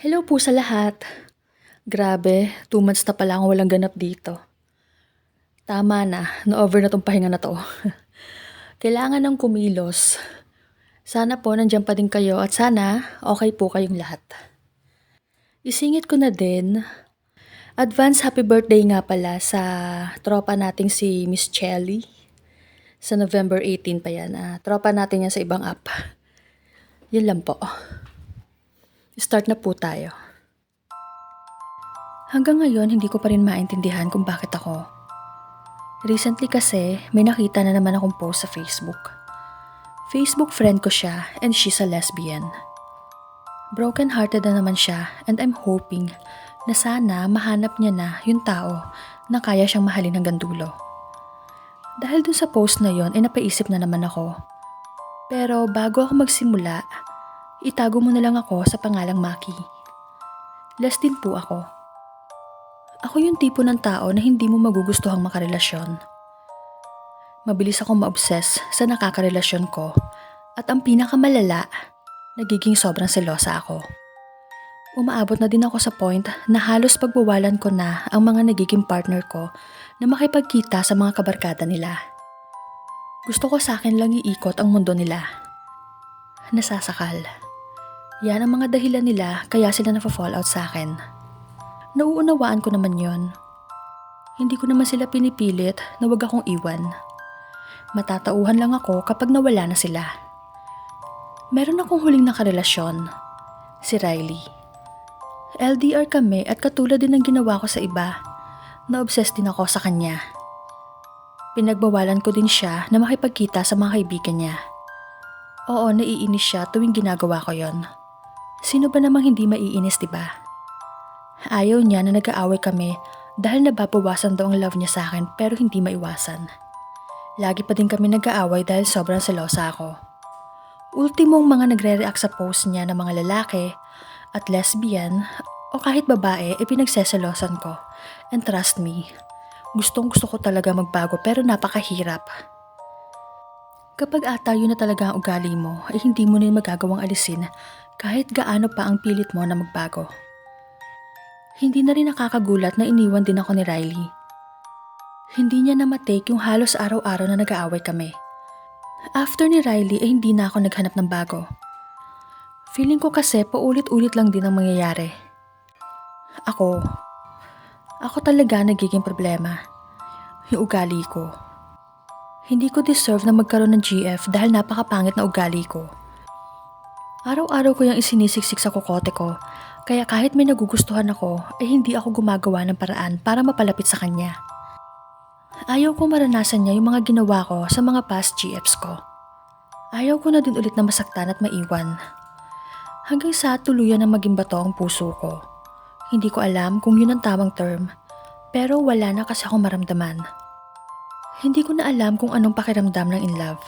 Hello po sa lahat. Grabe, 2 months na pala akong walang ganap dito. Tama na-over na tong pahinga na 'to. Kailangan ng kumilos. Sana po nandiyan pa din kayo at sana okay po kayong lahat. Isingit ko na din, advance happy birthday nga pala sa tropa nating si Miss Chelly. Sa November 18 pa yan. Tropa natin yan sa ibang app. Yun lang po. Start na po tayo. Hanggang ngayon, hindi ko pa rin maintindihan kung bakit ako. Recently kasi, may nakita na naman akong post sa Facebook. Facebook friend ko siya and she's a lesbian. Broken-hearted na naman siya and I'm hoping na sana mahanap niya na yung tao na kaya siyang mahalin hanggang dulo. Dahil dun sa post na yon, napaisip na naman ako. Pero bago ako magsimula, itago mo na lang ako sa pangalang Maki. Les din po ako. Ako yung tipo ng tao na hindi mo magugustuhang makarelasyon. Mabilis akong ma-obsess sa nakakarelasyon ko at ang pinakamalala, nagiging sobrang selosa ako. Umaabot na din ako sa point na halos pagbawalan ko na ang mga nagiging partner ko na makipagkita sa mga kabarkada nila. Gusto ko sa akin lang iikot ang mundo nila. Nasasakal. Yan ang mga dahilan nila kaya sila nafa-fall out sa akin. Nauunawaan ko naman yon. Hindi ko naman sila pinipilit na wag akong iwan. Matatauhan lang ako kapag nawala na sila. Meron akong huling nakarelasyon, si Riley. LDR kami at katulad din ng ginawa ko sa iba, na-obsessed din ako sa kanya. Pinagbawalan ko din siya na makipagkita sa mga kaibigan niya. Oo, naiinis siya tuwing ginagawa ko yon. Sino ba namang hindi maiinis, diba? Ayaw niya na nag-aaway kami dahil nababawasan daw ang love niya sa akin pero hindi maiwasan. Lagi pa din kami nag-aaway dahil sobrang selosa ako. Ultimong mga nagre-react sa post niya ng mga lalaki at lesbian o kahit babae pinagseselosan ko. And trust me, gustong gusto ko talaga magbago pero napakahirap. Kapag yun na talaga ang ugali mo ay hindi mo na magagawang alisin kahit gaano pa ang pilit mo na magbago. Hindi na rin nakakagulat na iniwan din ako ni Riley. Hindi niya na matake yung halos araw-araw na nag-aaway kami. After ni Riley ay hindi na ako naghanap ng bago. Feeling ko kasi paulit-ulit lang din ang mangyayari. Ako talaga nagiging problema. Yung ugali ko. Hindi ko deserve na magkaroon ng GF dahil napakapangit na ugali ko. Araw-araw ko yung isinisiksik sa kokote ko, kaya kahit may nagugustuhan ako ay hindi ako gumagawa ng paraan para mapalapit sa kanya. Ayaw kong maranasan niya yung mga ginawa ko sa mga past GFs ko. Ayaw ko na din ulit na masaktan at maiwan. Hanggang sa tuluyan na maging bato ang puso ko. Hindi ko alam kung yun ang tamang term, pero wala na kasi akong maramdaman. Hindi ko na alam kung anong pakiramdam ng in love.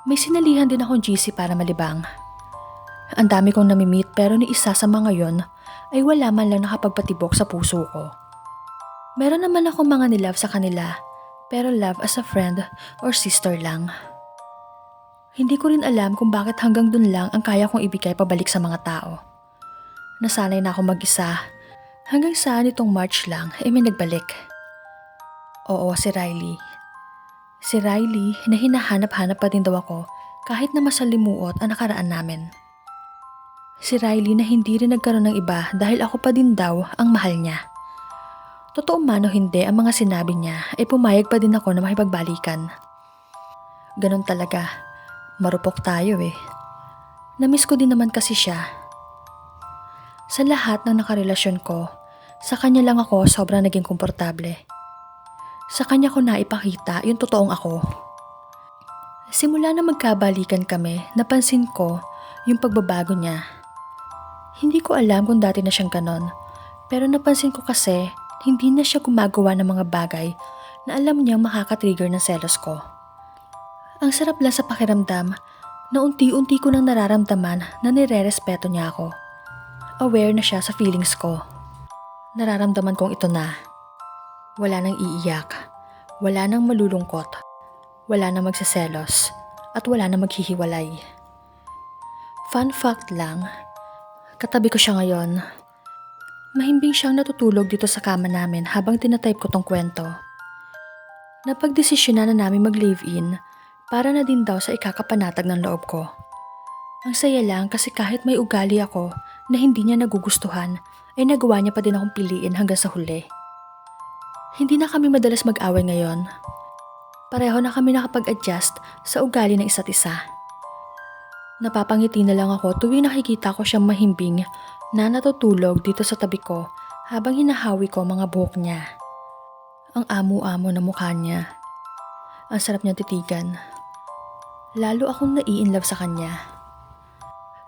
May sinalihan din akong GC para malibang. Ang dami kong namimit pero ni isa sa mga yon ay wala man lang nakapagpatibok sa puso ko. Meron naman akong mga nilove sa kanila, pero love as a friend or sister lang. Hindi ko rin alam kung bakit hanggang dun lang ang kaya kong ibigay pabalik sa mga tao. Nasanay na ako mag-isa, hanggang sa nitong March lang ay may nagbalik. Oo, si Riley. Si Riley na hinahanap-hanap pa din daw ako kahit na masalimuot ang nakaraan namin. Si Riley na hindi rin nagkaroon ng iba dahil ako pa din daw ang mahal niya. Totoo man o hindi ang mga sinabi niya ay pumayag pa din ako na makipagbalikan. Ganon talaga. Marupok tayo eh. Namiss ko din naman kasi siya. Sa lahat ng nakarelasyon ko, sa kanya lang ako sobrang naging komportable. Sa kanya ko naipakita yung totoong ako. Simula na magkabalikan kami, napansin ko yung pagbabago niya. Hindi ko alam kung dati na siyang ganon, pero napansin ko kasi hindi na siya gumagawa ng mga bagay na alam niyang makaka-trigger ng selos ko. Ang sarap lang sa pakiramdam na unti-unti ko nang nararamdaman na nire-respeto niya ako. Aware na siya sa feelings ko. Nararamdaman kong ito na. Wala nang iiyak, wala nang malulungkot, wala nang magseselos, at wala nang maghihiwalay. Fun fact lang, Katabi ko siya ngayon. Mahimbing siyang natutulog dito sa kama namin habang tinatype ko tong kwento. Napagdesisyonan na namin mag-live-in para na din daw sa ikakapanatag ng loob ko. Ang saya lang kasi kahit may ugali ako na hindi niya nagugustuhan, ay nagawa niya pa din akong piliin hanggang sa huli. Hindi na kami madalas mag-away ngayon. Pareho na kami nakapag-adjust sa ugali ng isa't isa. Napapangiti na lang ako tuwing nakikita ko siyang mahimbing na natutulog dito sa tabi ko habang hinahawi ko ang mga buhok niya. Ang amo-amo na mukha niya. Ang sarap niya titigan. Lalo akong nai-inlove sa kanya.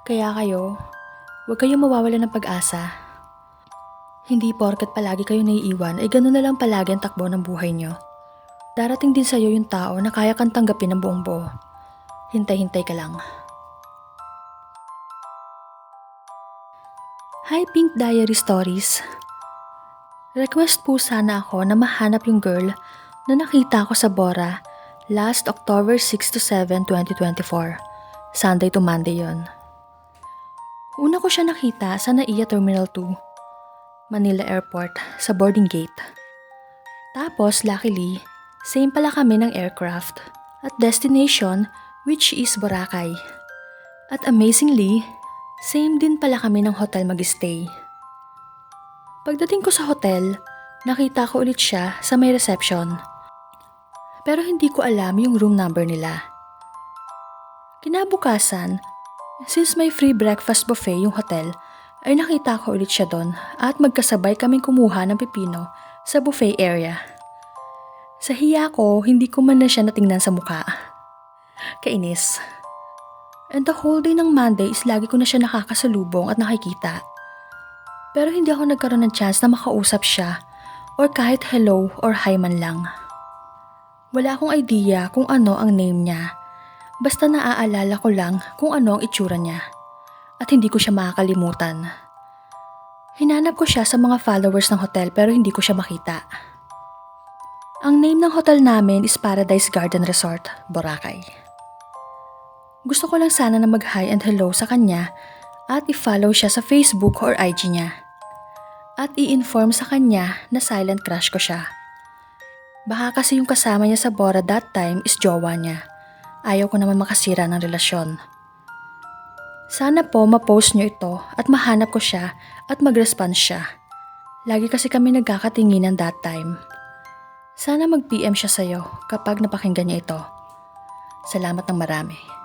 Kaya kayo, huwag kayong mawawala ng pag-asa. Hindi porket palagi kayo naiiwan ay gano'n na lang palagi ang takbo ng buhay niyo. Darating din sa'yo yung tao na kaya kang tanggapin ng buong buo. Hintay-hintay ka lang. Hi Pink Diary Stories. Request po sana ako na mahanap yung girl na nakita ko sa Bora last October 6 to 7, 2024. Sunday to Monday yon. Una ko siya nakita sa NAIA Terminal 2, Manila Airport, sa boarding gate. Tapos luckily, same pala kami ng aircraft at destination which is Boracay. At amazingly, same din pala kami ng hotel mag-stay. Pagdating ko sa hotel, nakita ko ulit siya sa may reception. Pero hindi ko alam yung room number nila. Kinabukasan, since may free breakfast buffet yung hotel, ay nakita ko ulit siya doon at magkasabay kaming kumuha ng pipino sa buffet area. Sa hiya ko, hindi ko man na siya natingnan sa mukha. Kainis. And the whole day ng Monday is lagi ko na siya nakakasalubong at nakikita. Pero hindi ako nagkaroon ng chance na makausap siya or kahit hello or hi man lang. Wala akong idea kung ano ang name niya. Basta naaalala ko lang kung ano ang itsura niya. At hindi ko siya makakalimutan. Hinanap ko siya sa mga followers ng hotel pero hindi ko siya makita. Ang name ng hotel namin is Paradise Garden Resort, Boracay. Gusto ko lang sana na mag-hi and hello sa kanya at i-follow siya sa Facebook or IG niya. At i-inform sa kanya na silent crush ko siya. Baka kasi yung kasama niya sa Bora that time is jowa niya. Ayaw ko naman makasira ng relasyon. Sana po ma-post niyo ito at mahanap ko siya at mag-response siya. Lagi kasi kami nagkakatinginan that time. Sana mag-PM siya sa'yo kapag napakinggan niya ito. Salamat ng marami.